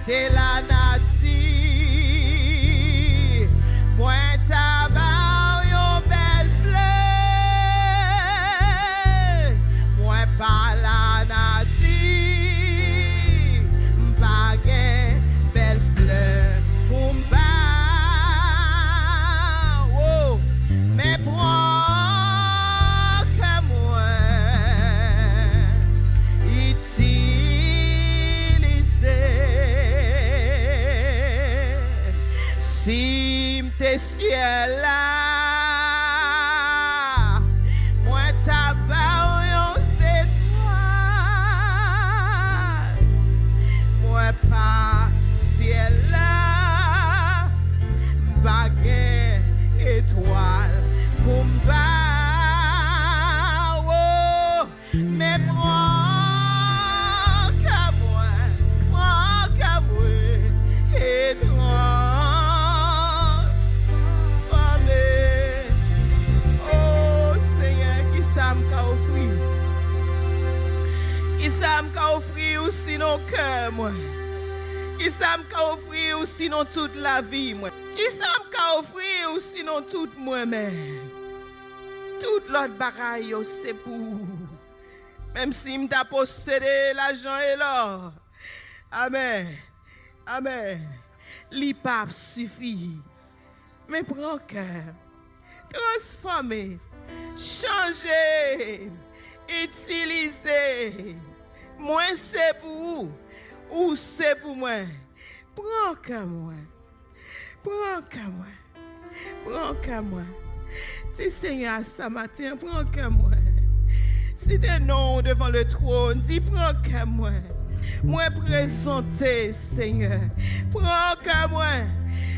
t'es la nature, moi tabac yon belle fleur, moi pas la nature, m'pas gen belle fleur pour m'ba, oh, mais prends que moi, si m'te ciel là, moi t'abord yon étoile, moi pas ciel là, m'bagay étoile pour m'ba, oh, mais prends qu'à moi, étoile. Qui ça m'a offrir ou sinon cœur moi? Qui ça m'a offrir ou sinon toute la vie moi? Qui ça m'a offrir ou sinon tout moi-même? Toute l'autre bagaille yo c'est pour. Même si m'ta possédé l'argent et l'or. Amen. Amen. Li pas suffit. Mais prends cœur. Transformer. Changer. Utiliser. Moi c'est pour vous ou c'est pour moi. Prends qu'à moi. Prends qu'à moi. Prends qu'à moi. Si Seigneur ce matin, prends qu'à moi. Si des noms devant le trône, dis prends qu'à moi. Moi présenter Seigneur. Prends qu'à moi.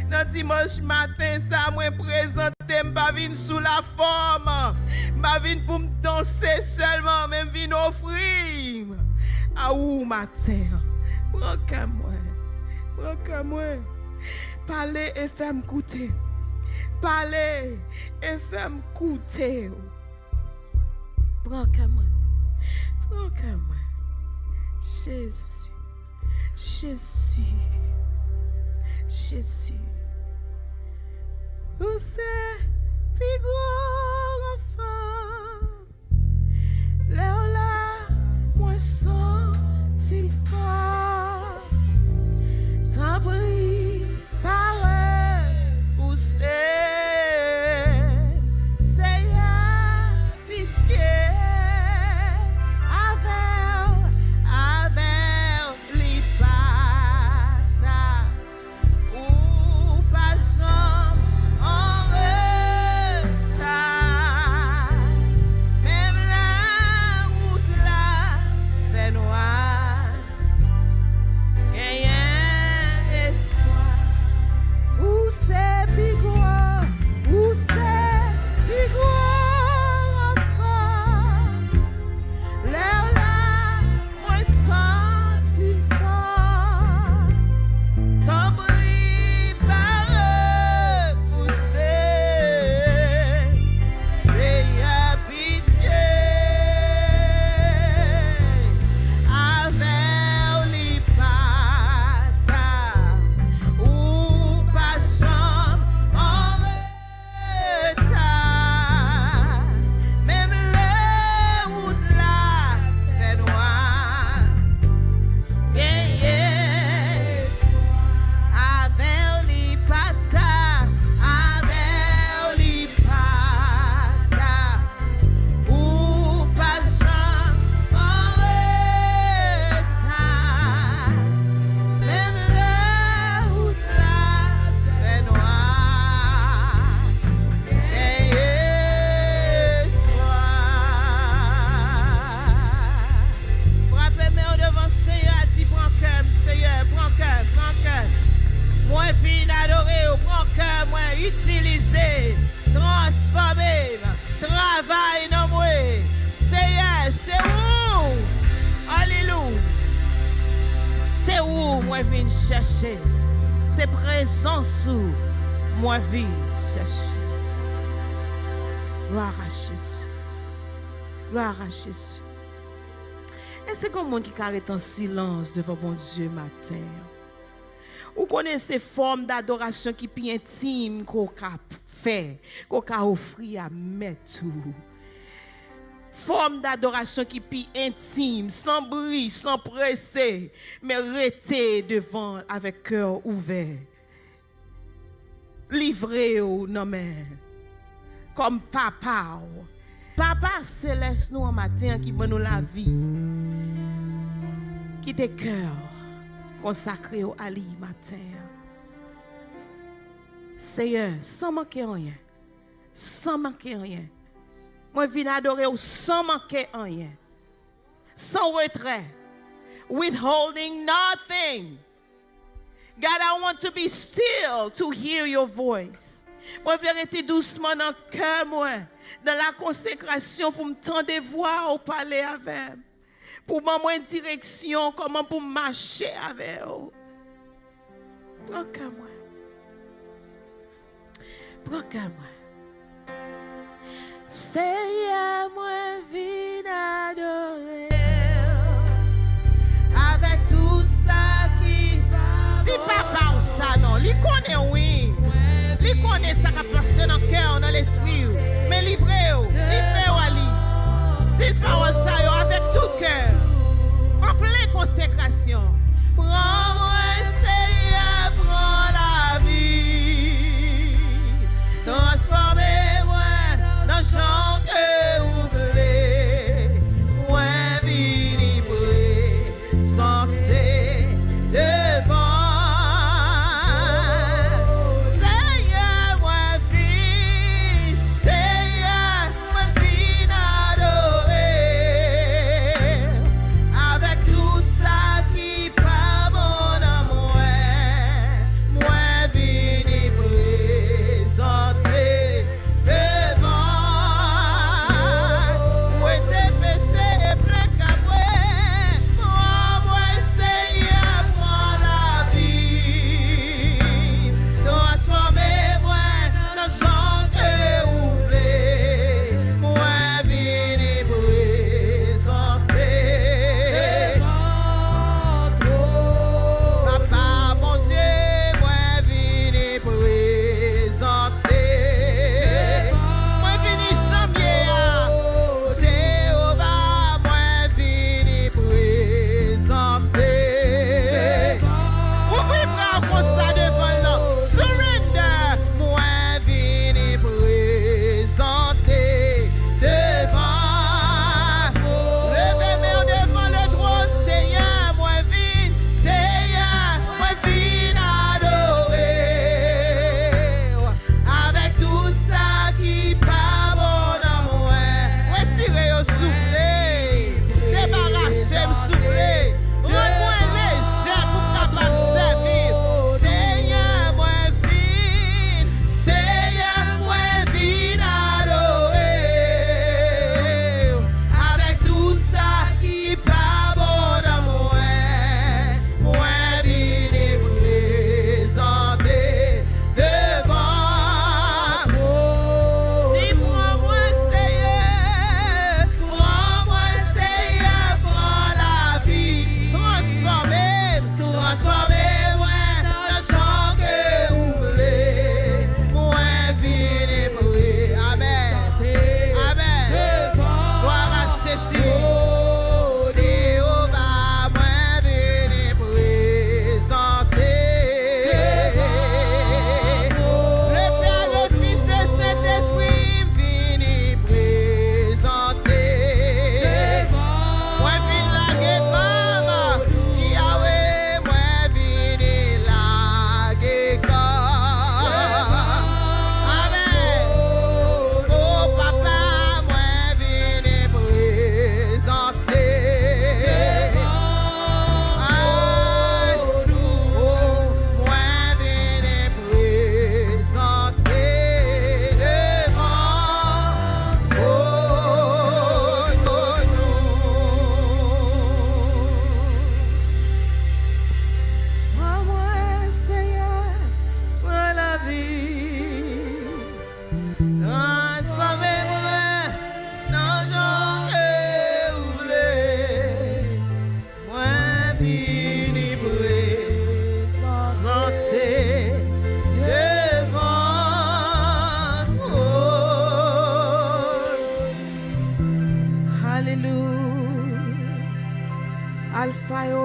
Dans dimanche matin, ça moi présenter, m'pa vinn sous la forme. M'pa vinn pour me danser seulement, même vinn offrir. À où matin? Prends qu'à moi. Prends qu'à moi. Parlez et fais m'écouter. Parlez et fais m'écouter. Prends qu'à moi. Prends qu'à moi. Jésus. Jésus. Jésus. Vous c'est plus grand enfant. Là, là, moi senti fort. T'en prie, parole, vous c'est. Seigneur, pitié. Avec les patas. Ou pas en retard. Même la route là fait noir. Rien espoir. Où c'est pigou, où c'est pigou encore. L'air là, moi senti fort. T'en prie, parole, pousser. Seigneur, pitié. Avec les patas. Ou pas en retard. Même les routes là fait noir. Avec les patas, avec les patas, ou pas en retard. Même les routes là fait noir. Frappez-moi devant Seigneur, dis prends cœur, Seigneur, prends cœur, prends cœur. Moi, viens adorer, prends cœur, moi, utiliser, transformer, travail dans moi. Seigneur, c'est où? Alléluia. C'est où moi viens chercher? C'est présence où moi viens chercher. Gloire à Jésus. Gloire à Jésus. Et c'est comme monde qui arrête en silence devant bon Dieu matin. Ou connaissez forme d'adoration qui est intime qu'on a fait, qu'on a offert à mettre. Forme d'adoration qui est intime, sans bruit, sans presser, mais rester devant avec cœur ouvert. Livré au nom comme papa. Papa céleste nous en matin qui donne nous la vie. Qui te cœur consacré au Ali matin. Seigneur, sans manquer rien. Sans manquer rien. Moi viens adorer sans manquer rien. Sans retrait. Withholding nothing. God, I want to be still to hear your voice. Moi, je vais rester doucement dans le cœur, moi, dans la consécration pour me tendre voix au palais avec. Pour m'amener une direction, comment pour marcher avec vous. Prends qu'à moi. Prends qu'à moi. Seigneur, moi, viens adorer. Avec tout ça qui si papa ou ça non, il connaît oui. Il connaît ça qui passe dans le cœur, dans l'esprit. Mais livrez-vous à lui. S'il parle ça avec tout cœur, en pleine consécration. Prends-moi, Seigneur, prends la vie. Transformez-moi dans chant que vous voulez.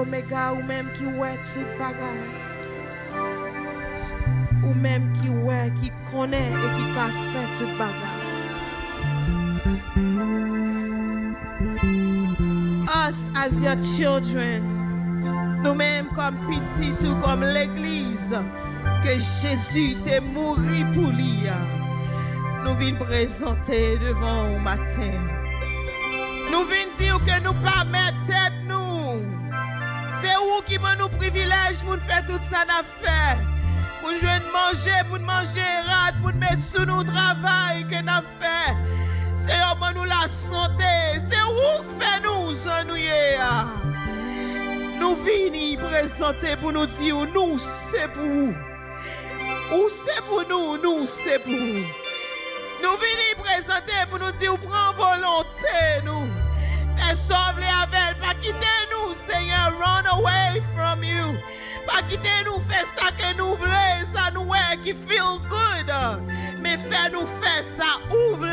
Omega, ou même qui ouais tout bagaille. Ou même qui ouais, qui connaît et qui a fait tout bagaille. Us as your children, nous-mêmes comme petits, tout comme l'église, que Jésus t'est mort pour lui. Nous venons présenter devant au matin. Nous venons dire que nous pas mettre tête nous. C'est où qui m'a nous privilège pour faire tout ça n'a fait. Pour jouer manger, pour manger rat, pour mettre sous nos travail que n'a fait. C'est où nous la santé. C'est où que fait nous s'ennuyer. Nous venons présenter pour nous dire nous c'est pour vous. Ou c'est pour nous, nous c'est pour vous. Nous venons présenter pour nous dire prends volonté nous. Fais sauver avec, pas quitter nous, Seigneur, run away from you. Pas quitter nous, fais ça que nous voulons, ça nous est qui feel good. Mais fais-nous faire ça, ouvre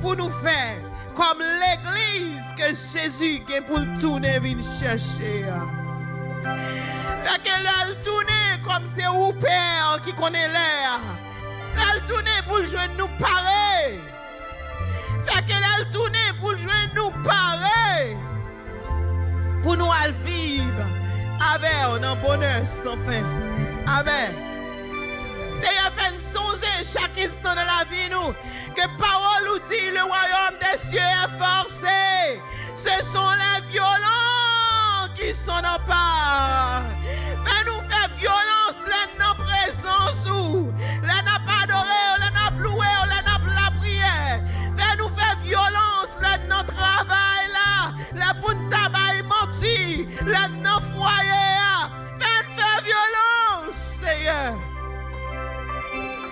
pour nous faire comme l'église que Jésus qui pour tourner vient chercher. Fait que là, tourner comme c'est au Père qui connaît l'air. Là, tourner pour jouer nous pareil. Fait que là, tourner pour jouer nous pareil. Pour nous aller vivre avec un bonheur sans fin. Avec. Seigneur, fait songer chaque instant de la vie, nous, que parole nous dit le royaume des cieux est forcé. Ce sont les violents qui sont en part. Fais-nous faire violence, là, dans présence, où là, n'a pas adoré, là, n'a pas loué, là, n'a pas la prière. Fais-nous faire violence, là, dans travail, là, pour nous tabac menti, là, dans foyer, fais-nous faire violence, Seigneur.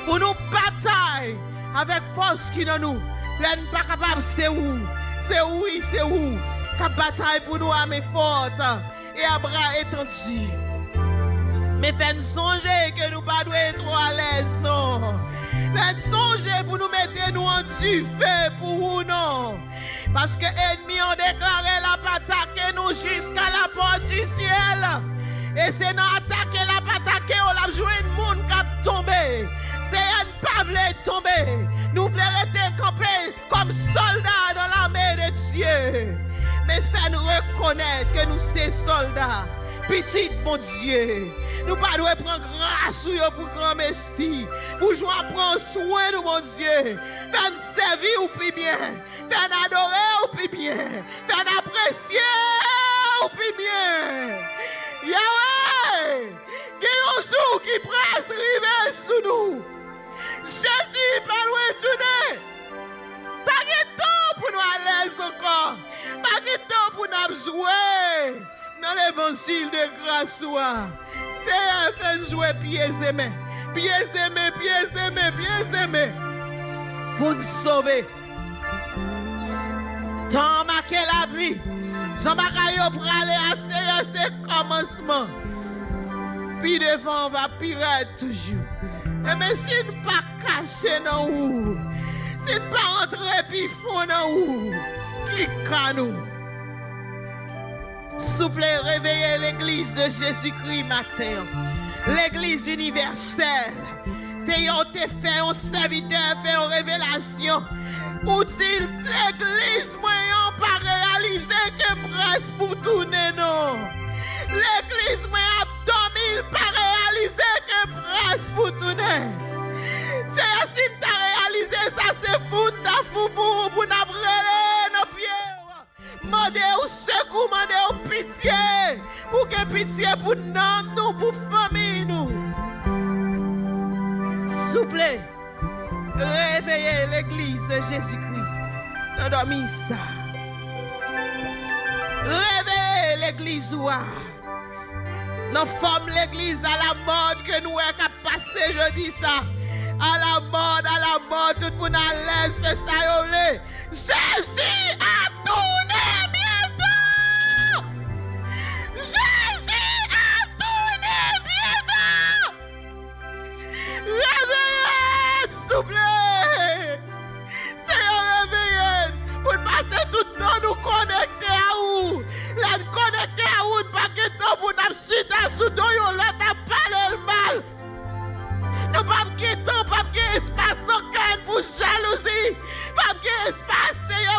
Pour nous batailler avec force qui dans nous. Là, nous pas capable, c'est où? C'est où? C'est où? Qu'à bataille pour nous armer forte et à bras étendus. Mais faites songer que nous pas doit être trop à l'aise, non. Faites songer pour nous mettre nous en feu pour vous, non. Parce que ennemis ont déclaré la attaquer nous jusqu'à la porte du ciel. Et c'est dans attaquer la attaquer, on a joué une monde qui a tombé. C'est un pas voulu tomber. Nous voulons rester campés comme soldats dans l'armée de Dieu. Mais faites-nous reconnaître que nous sommes soldats. Petit mon Dieu. Nous pas devons prendre grâce pour grand merci. Pour jouer prendre soin de mon Dieu. Faites servir ou plus bien. Faites adorer ou plus bien. Faites apprécier ou plus bien. Yahweh, qui est un jour qui presse river sous nous. Jésus, pas loin tourner. Pas de temps pour nous à l'aise encore. Pas de temps pour nous jouer dans l'évangile de grâce. C'est fait jouer pieds et mains. Pieds et mains, pieds et mains, pieds et mains. Pour nous sauver. Tant marqué la vie. Jean-Bacay pour aller à ce commencement. Puis devant, on va pirer toujours. Et mais si nous ne pas cacher dans nous, si nous ne pas rentrer puis fond dans nous, qui qu'à nous? S'il vous plaît, réveillez l'église de Jésus-Christ matin. L'église universelle. C'est un fait, un serviteur, fait une révélation. Ou dit l'église moyen pas réalisé que presse pour tourner non. L'église moyen dormi pas réalisé que presse pour tourner. C'est ainsi que tu as réalisé ça, c'est fou, t'as fou pour n'abraller nos pieds. Mandez au secours, mandez au pitié. Pour que pitié pour nous, pour famille nous. S'il vous plaît. Réveillez l'église de Jésus-Christ. Nous dormons ça. Réveillez l'église. Nous formons l'église à la mode que nous avons passé jeudi ça. À la mode, tout le monde à l'aise, fait ça. Jésus a tourné bientôt. Jésus a tourné bientôt. Réveillez, s'il vous plaît. Seigneur, réveillez. Pour passer tout le temps nous connecter à où. La connecter à où, pas que sous dos l'autre a parlé le mal. Nous pas de temps, pas de espace dans le pour jalousie, pas de espace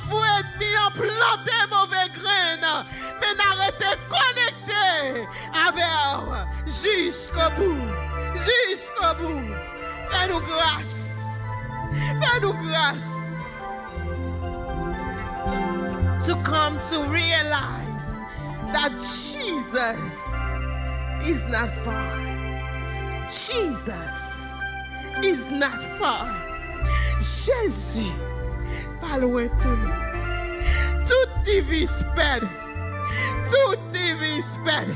pour ennemi, en planter mauvais graines. Mais n'arrêtez de connecter avec jusqu'au bout. Jusqu'au bout. Fais-nous grâce. Fais-nous grâce. To come to realize that Jesus is not far. Jesus is not far. Jésus, pas loin de nous. Tout TV sped. Tout TV sped.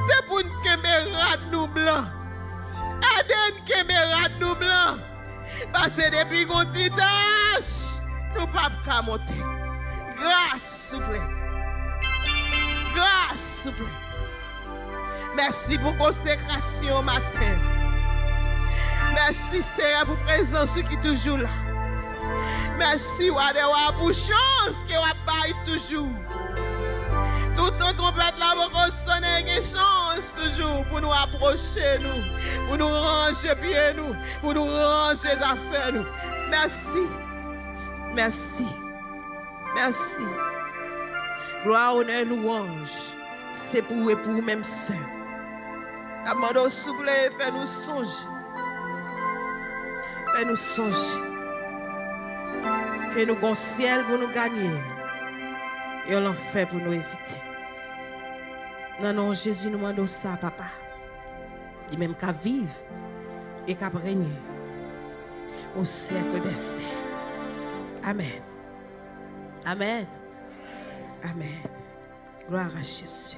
C'est pour une caméra de nous blancs. Aide une caméra de nous blancs. Parce que depuis qu'on dit tâche, nous ne pouvons pas monter. Grâce, s'il vous plaît. Grâce, s'il vous plaît. Merci pour consécration matin. Merci, Seigneur, pour présence qui est toujours là. Merci, Wadewa, pour chance que vous avez toujours. Tout en trompette là, vous sonner une chance toujours pour nous approcher, nous, pour nous ranger pieds, nous, pour nous ranger affaires, nous. Merci. Merci. Merci. Gloire, honneur, louange. C'est pour vous et pour vous-même seuls. La demande s'il vous plaît, fais-nous songer. Fais-nous songer. Que nous avons ciel pour nous gagner. Et l'enfer pour nous éviter. Non, non, Jésus nous demande ça, papa. Il même qu'à vivre et qu'à régner au siècle des siècles. Amen. Amen. Amen. Gloire à Jésus.